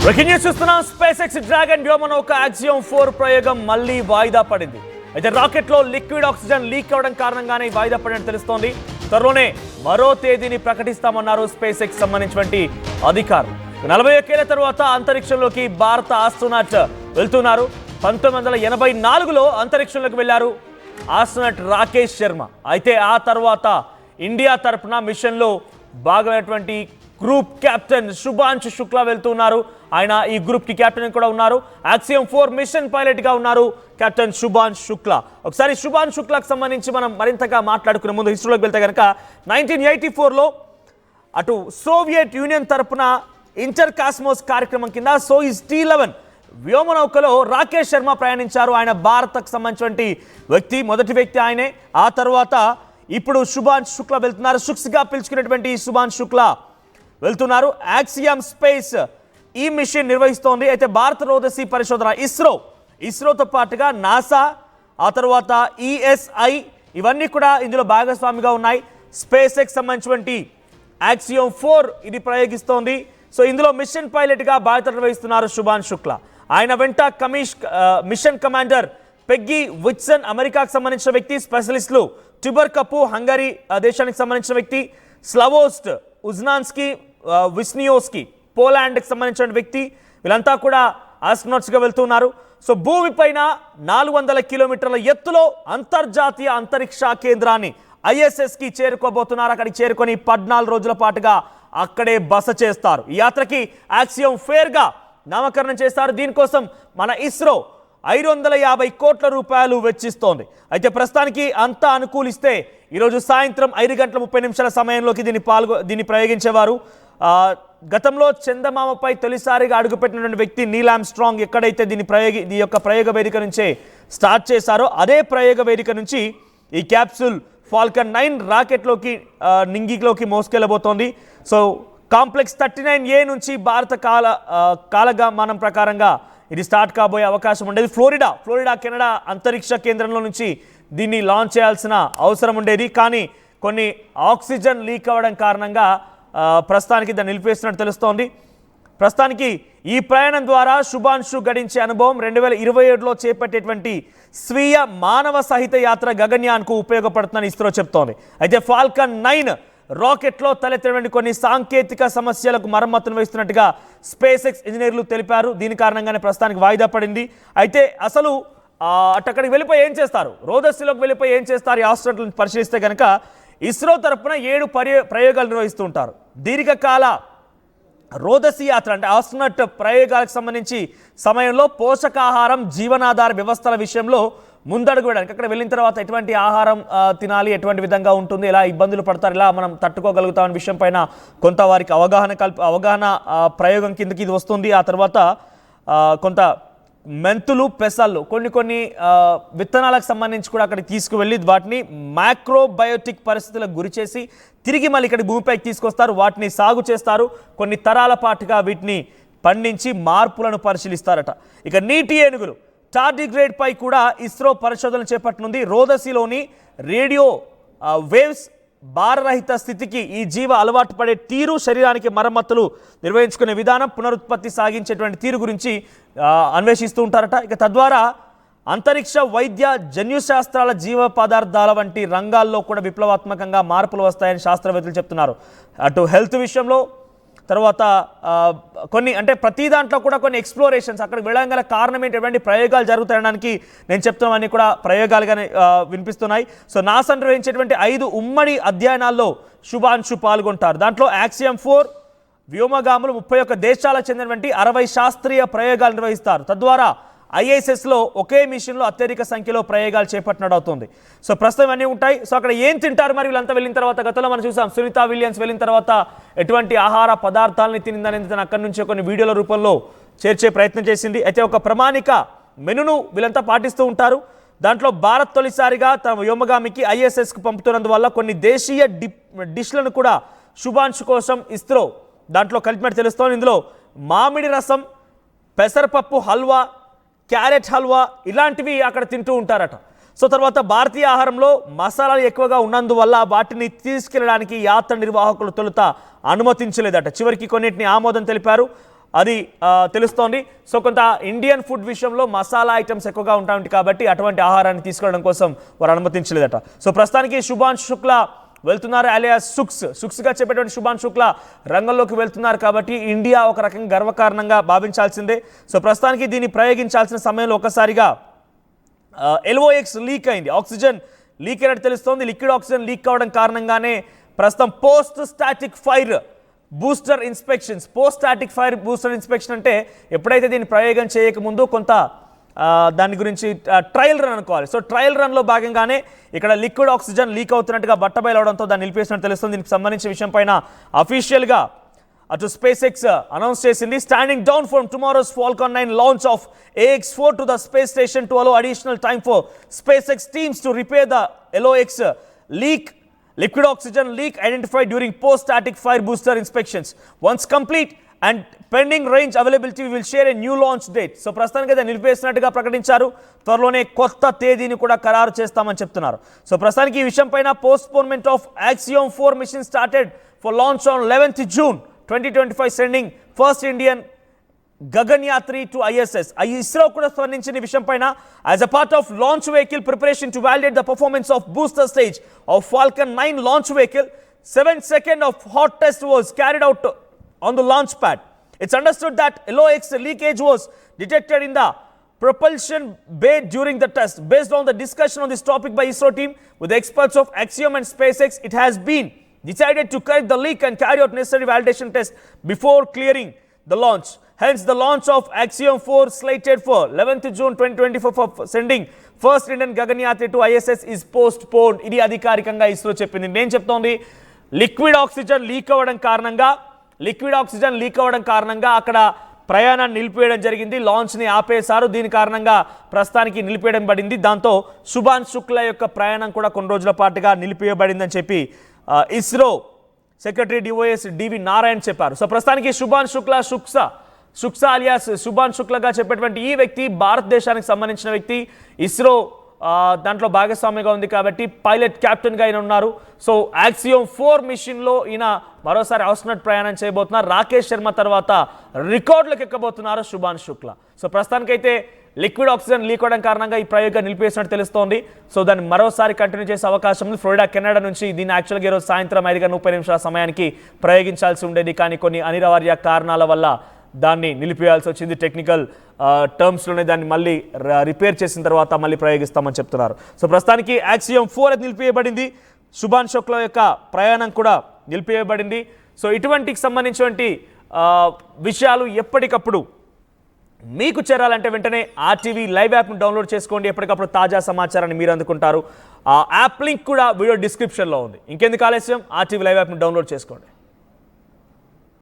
Breaking news చూస్తున్నాం. Space X dragon వ్యోమనౌక axiom 4 ప్రయోగం మళ్లీ వాయిదా పడింది. అయితే రాకెట్లో లిక్విడ్ ఆక్సిజన్ లీక్ అవడం కారణంగానే వాయిదా పడినట్టు తెలుస్తోంది. త్వరలోనే మరో తేదీని ప్రకటిస్తామన్నారు స్పేస్ ఎక్స్ సంబంధించినటువంటి అధికారులు. 41 ఏళ్ల తర్వాత అంతరిక్షంలోకి భారత ఆస్ట్రోనాట్ వెళ్తున్నారు. 1984లో అంతరిక్షంలోకి వెళ్లారు ఆస్ట్రోనాట్ రాకేష్ శర్మ. అయితే ఆ తర్వాత ఇండియా తరఫున మిషన్లో భాగమైనటువంటి గ్రూప్ కెప్టెన్ శుభాంశు శుక్లా వెళ్తున్నారు. ఆయన ఈ గ్రూప్ కి కెప్టెన్ కూడా ఉన్నారు. యాక్సియం 4 మిషన్ పైలట్ గా ఉన్నారు కెప్టెన్ శుభాంశు శుక్లా. ఒకసారి శుభాంశు శుక్లాకు సంబంధించి మనం మరింతగా మాట్లాడుకునే ముందు హిస్టరీలోకి వెళ్తే కనుక 1984లో అటు సోవియట్ యూనియన్ తరపున ఇంటర్ కాస్మోస్ కార్యక్రమం కింద సోయిజ్ T11 వ్యోమనౌకలో రాకేష్ శర్మ ప్రయాణించారు. ఆయన భారత్కు సంబంధించినటువంటి వ్యక్తి, మొదటి వ్యక్తి ఆయనే. ఆ తర్వాత ఇప్పుడు శుభాంశు శుక్లా వెళ్తున్నారు. సుక్స్గా పిలుచుకునేటువంటి శుభాంశు శుక్లా వెళ్తున్నారు. యాక్సియం స్పేస్ ఈ మిషన్ నిర్వహిస్తోంది. అయితే భారత రోదసీ పరిశోధన ఇస్రోతో పాటుగా నాసా, ఆ తర్వాత ESI ఇవన్నీ కూడా ఇందులో భాగస్వామిగా ఉన్నాయి. స్పేస్ ఎక్స్ సంబంధించినటువంటి యాక్సియం 4 ఇది ప్రయోగిస్తోంది. సో ఇందులో మిషన్ పైలట్గా బాధ్యత నిర్వహిస్తున్నారు శుభాంశు శుక్లా. ఆయన వెంట మిషన్ కమాండర్ పెగ్గీ విట్సన్ అమెరికాకు సంబంధించిన వ్యక్తి, స్పెషలిస్టులు టిబర్ కపు హంగరీ దేశానికి సంబంధించిన వ్యక్తి, స్లవోస్ట్ ఉజ్నాన్స్కీ విస్నియోస్కి పోలాండ్కి సంబంధించిన వ్యక్తి, వీళ్ళంతా కూడా ఆస్ట్రోనాట్స్గా వెళ్తున్నారు. సో భూమిపైన 400 కిలోమీటర్ల ఎత్తులో అంతర్జాతీయ అంతరిక్ష కేంద్రాన్ని ISSకి చేరుకోబోతున్నారు. అక్కడికి చేరుకొని 14 రోజుల పాటుగా అక్కడే బస చేస్తారు. ఈ యాత్రకి యాక్సియం 4గా నామకరణం చేస్తారు. దీనికోసం మన ఇస్రో 550 కోట్ల రూపాయలు వెచ్చిస్తోంది. అయితే ప్రస్తుతానికి అంతా అనుకూలిస్తే ఈరోజు సాయంత్రం 5:30 సమయంలోకి దీన్ని ప్రయోగించేవారు. గతంలో చందమామపై తొలిసారిగా అడుగుపెట్టినటువంటి వ్యక్తి నీల్ ఆర్మ్స్ట్రాంగ్ ఎక్కడైతే ఈ యొక్క ప్రయోగ వేదిక నుంచే స్టార్ట్ చేశారో అదే ప్రయోగ వేదిక నుంచి ఈ క్యాప్సూల్ ఫాల్కన్ 9 రాకెట్లోకి నింగిలోకి మోసుకెళ్ళబోతోంది. సో కాంప్లెక్స్ 39A నుంచి భారత కాలమానం ప్రకారంగా ఇది స్టార్ట్ కాబోయే అవకాశం ఉండేది. ఫ్లోరిడా కెనడా అంతరిక్ష కేంద్రంలో నుంచి దీన్ని లాంచ్ చేయాల్సిన అవసరం ఉండేది. కానీ కొన్ని ఆక్సిజన్ లీక్ అవ్వడం కారణంగా ప్రస్తుతానికి దాన్ని నిలిపేస్తున్నట్టు తెలుస్తోంది. ప్రస్తుతానికి ఈ ప్రయాణం ద్వారా శుభాంశు గడించే అనుభవం 2027లో చేపట్టేటువంటి స్వీయ మానవ సహిత యాత్ర గగన్యాన్కు ఉపయోగపడుతుందని ఇస్రో చెప్తోంది. అయితే ఫాల్కన్ 9 రాకెట్లో తలెత్తినటువంటి కొన్ని సాంకేతిక సమస్యలకు మరమ్మతులు వేస్తున్నట్టుగా స్పేస్ ఎక్స్ ఇంజనీర్లు తెలిపారు. దీని కారణంగానే ప్రస్తుతానికి వాయిదా పడింది. అయితే అసలు అక్కడికి వెళ్ళిపోయి ఏం చేస్తారు, రోదస్సులోకి వెళ్ళిపోయి ఏం చేస్తారు ఈ ఆస్ట్రోనాట్లను పరిశీలిస్తే కనుక ఇస్రో తరఫున 7 ప్రయోగాలు నిర్వహిస్తూ ఉంటారు. దీర్ఘకాల రోదసీ యాత్ర అంటే ఆస్ట్రోనాట్ ప్రయోగాలకు సంబంధించి సమయంలో పోషకాహారం, జీవనాధార వ్యవస్థల విషయంలో ముందడుగు వేయడానికి అక్కడ వెళ్ళిన తర్వాత ఎటువంటి ఆహారం తినాలి, ఎటువంటి విధంగా ఉంటుంది, ఎలా ఇబ్బందులు పడతారు, ఎలా మనం తట్టుకోగలుగుతాం అనే విషయం పైన కొంత వారికి అవగాహన ప్రయోగం కిందకి ఇది వస్తుంది. ఆ తర్వాత కొంత మెంతులు, పెసళ్ళు కొన్ని విత్తనాలకు సంబంధించి కూడా అక్కడికి తీసుకువెళ్ళి వాటిని మైక్రోబయోటిక్ పరిస్థితులకు గురి చేసి తిరిగి మళ్ళీ ఇక్కడ భూమిపైకి తీసుకొస్తారు. వాటిని సాగు చేస్తారు. కొన్ని తరాల పాటుగా వీటిని పండించి మార్పులను పరిశీలిస్తారట. ఇక నీటి ఏనుగులు టార్డిగ్రేడ్ పై కూడా ఇస్రో పరిశోధనలు చేపట్టనుంది. రోదసీలోని రేడియో వేవ్స్ భారరహిత స్థితికి ఈ జీవ అలవాటు పడే తీరు, శరీరానికి మరమ్మతులు నిర్వహించుకునే విధానం, పునరుత్పత్తి సాగించేటువంటి తీరు గురించి అన్వేషిస్తూ ఉంటారట. ఇక తద్వారా అంతరిక్ష వైద్య, జన్యుశాస్త్రాల, జీవ పదార్థాల వంటి రంగాల్లో కూడా విప్లవాత్మకంగా మార్పులు వస్తాయని శాస్త్రవేత్తలు చెప్తున్నారు. అటు హెల్త్ విషయంలో, తర్వాత కొన్ని అంటే ప్రతి దాంట్లో కూడా కొన్ని ఎక్స్ప్లోరేషన్స్, అక్కడికి వెళ్ళగల కారణం ఏంటి, ఎటువంటి ప్రయోగాలు జరుగుతాయడానికి నేను చెప్తున్నామని కూడా ప్రయోగాలుగానే వినిపిస్తున్నాయి. సో నాసా నిర్వహించేటువంటి 5 ఉమ్మడి అధ్యయనాల్లో శుభాంశు పాల్గొంటారు. దాంట్లో యాక్సియం 4 వ్యోమగాములు 31 దేశాలకు చెందినటువంటి 60 శాస్త్రీయ ప్రయోగాలు నిర్వహిస్తారు. తద్వారా ISSలో ఒకే మిషన్లో అత్యధిక సంఖ్యలో ప్రయోగాలు చేపట్టినట్టు అవుతుంది. సో ప్రస్తుతం అన్నీ ఉంటాయి. సో అక్కడ ఏం తింటారు మరి వీళ్ళంతా వెళ్ళిన తర్వాత? గతంలో మనం చూసాం సునీతా విలియమ్స్ వెళ్ళిన తర్వాత ఎటువంటి ఆహార పదార్థాలని తినిందనేది తను అక్కడి నుంచి కొన్ని వీడియోల రూపంలో చేర్చే ప్రయత్నం చేసింది. అయితే ఒక ప్రమాణిక మెనును వీళ్ళంతా పాటిస్తూ ఉంటారు. దాంట్లో భారత్ తొలిసారిగా తమ వ్యోమగామికి ISSకు పంపుతున్నందువల్ల కొన్ని దేశీయ డిష్లను కూడా శుభాంశు కోసం ఇస్రో దాంట్లో కలిపినట్టు తెలుస్తోంది. ఇందులో మామిడి రసం, పెసరపప్పు హల్వా, క్యారెట్ హల్వా ఇలాంటివి అక్కడ తింటూ ఉంటారట. సో తర్వాత భారతీయ ఆహారంలో మసాలాలు ఎక్కువగా ఉన్నందువల్ల వాటిని తీసుకెళ్లడానికి యాత్ర నిర్వాహకులు తొలుత అనుమతించలేదట. చివరికి కొన్నిటిని ఆమోదం తెలిపారు. అది తెలుస్తోంది. సో కొంత ఇండియన్ ఫుడ్ విషయంలో మసాలా ఐటమ్స్ ఎక్కువగా ఉంటాయి కాబట్టి అటువంటి ఆహారాన్ని తీసుకోవడం కోసం వారు అనుమతించలేదట. సో ప్రస్తుతానికి శుభాంశు శుక్లా వెళ్తున్నారు, అలియాస్ సుక్స్గా చెప్పేటువంటి శుభాంశు శుక్లా రంగంలోకి వెళ్తున్నారు కాబట్టి ఇండియా ఒక రకంగా గర్వకారణంగా భావించాల్సిందే. సో ప్రస్తుతానికి దీన్ని ప్రయోగించాల్సిన సమయంలో ఒకసారిగా LOX లీక్ అయింది, ఆక్సిజన్ లీక్ అయినట్టు తెలుస్తోంది. లిక్విడ్ ఆక్సిజన్ లీక్ కావడం కారణంగానే ప్రస్తుతం post static fire booster inspection అంటే ఎప్పుడైతే దీన్ని ప్రయోగం చేయకముందు కొంత దాని గురించి ట్రయల్ రన్ అనుకోవాలి. సో ట్రయల్ రన్లో భాగంగానే ఇక్కడ లిక్విడ్ ఆక్సిజన్ లీక్ అవుతున్నట్టుగా బట్టబయలవడంతో దాన్ని నిలిపేసినట్టు తెలుస్తుంది. దీనికి సంబంధించిన విషయం పైన అఫీషియల్గా అటు SpaceX అనౌన్స్ చేసింది. Standing down from tomorrow's Falcon 9 launch of AX4 to the space station to allow additional time for SpaceX teams to repair the LOX leak. Liquid oxygen leak identified during post-static fire booster inspections. Once complete and pending range availability, we will share a new launch date. So ప్రస్తుతానికి అయితే నిలిపేసినట్టుగా ప్రకటించారు. త్వరలోనే కొత్త తేదీని కూడా ఖరారు చేస్తామని చెప్తున్నారు. సో ప్రస్తుతానికి ఈ విషయం పైన postponement of Axiom 4 mission started for launch on 11th June 2025, sending first Indian Gaganyatri to ISS. ISRO కూడా స్పందించిన విషయం పైన as a part of launch vehicle preparation to validate the performance of booster stage of Falcon 9 launch vehicle, 7 seconds of hot test was carried out on the launch pad. It's understood that LOX leakage was detected in the propulsion bay during the test. Based on the discussion on this topic by ISRO team with the experts of Axiom and SpaceX, it has been decided to correct the leak and carry out necessary validation tests before clearing the launch. Hence, the launch of Axiom 4 slated for 11th June 2024 for sending first Indian Gaganyatri to ISS is postponed. ఇది అధికారికంగా ఇస్రో చెప్పింది. నేను చెప్తోంది liquid oxygen leak అవ్వడం కారణంగా అక్కడ ప్రయాణాన్ని నిలిపేయడం జరిగింది, లాంచ్ని ఆపేశారు. దీని కారణంగా ప్రస్తుతానికి నిలిపేయడం పడింది. దాంతో శుభాంశు శుక్లా యొక్క ప్రయాణం కూడా కొన్ని రోజుల పాటుగా నిలిపివేయబడిందని చెప్పి ISRO secretary DOS DV Narayan చెప్పారు. సో ప్రస్తుతానికి శుభాంశు శుక్లా సుక్సా అలియాస్ శుభాంశు శుక్లాగా చెప్పేటువంటి ఈ వ్యక్తి భారతదేశానికి సంబంధించిన వ్యక్తి. ఇస్రో దాంట్లో భాగస్వామిగా ఉంది కాబట్టి పైలట్ కెప్టెన్గా ఈయన ఉన్నారు. సో Axiom 4 మిషన్లో ఈయన మరోసారి ఆస్ట్రోనట్ ప్రయాణం చేయబోతున్నారు. రాకేష్ శర్మ తర్వాత రికార్డులకు ఎక్కబోతున్నారు శుభాంశు శుక్లా. సో ప్రస్తుతానికైతే లిక్విడ్ ఆక్సిజన్ లీక్ అవడం కారణంగా ఈ ప్రయోగం నిలిపేసినట్టు తెలుస్తోంది. సో దాన్ని మరోసారి కంటిన్యూ చేసే అవకాశం ఉంది. ఫ్లోరిడా కెనడా నుంచి దీన్ని యాక్చువల్గా ఈరోజు సాయంత్రం 5:30 సమయానికి ప్రయోగించాల్సి ఉండేది, కానీ కొన్ని అనివార్య కారణాల వల్ల దాన్ని నిలిపేయాల్సి వచ్చింది. టెక్నికల్ టర్మ్స్లోనే దాన్ని మళ్ళీ రిపేర్ చేసిన తర్వాత మళ్ళీ ప్రయోగిస్తామని చెప్తున్నారు. సో ప్రస్తుతానికి Axiom 4 అయితే నిలిపివేయబడింది, శుభాంశు శుక్లా యొక్క ప్రయాణం కూడా నిలిపివేయబడింది. సో ఇటువంటికి సంబంధించినటువంటి విషయాలు ఎప్పటికప్పుడు మీకు చేరాలంటే వెంటనే RTV లైవ్ యాప్ను డౌన్లోడ్ చేసుకోండి. ఎప్పటికప్పుడు తాజా సమాచారాన్ని మీరు అందుకుంటారు. ఆ యాప్ లింక్ కూడా వీడియో డిస్క్రిప్షన్లో ఉంది. ఇంకెందుకు ఆలస్యం, RTV లైవ్ యాప్ను డౌన్లోడ్ చేసుకోండి.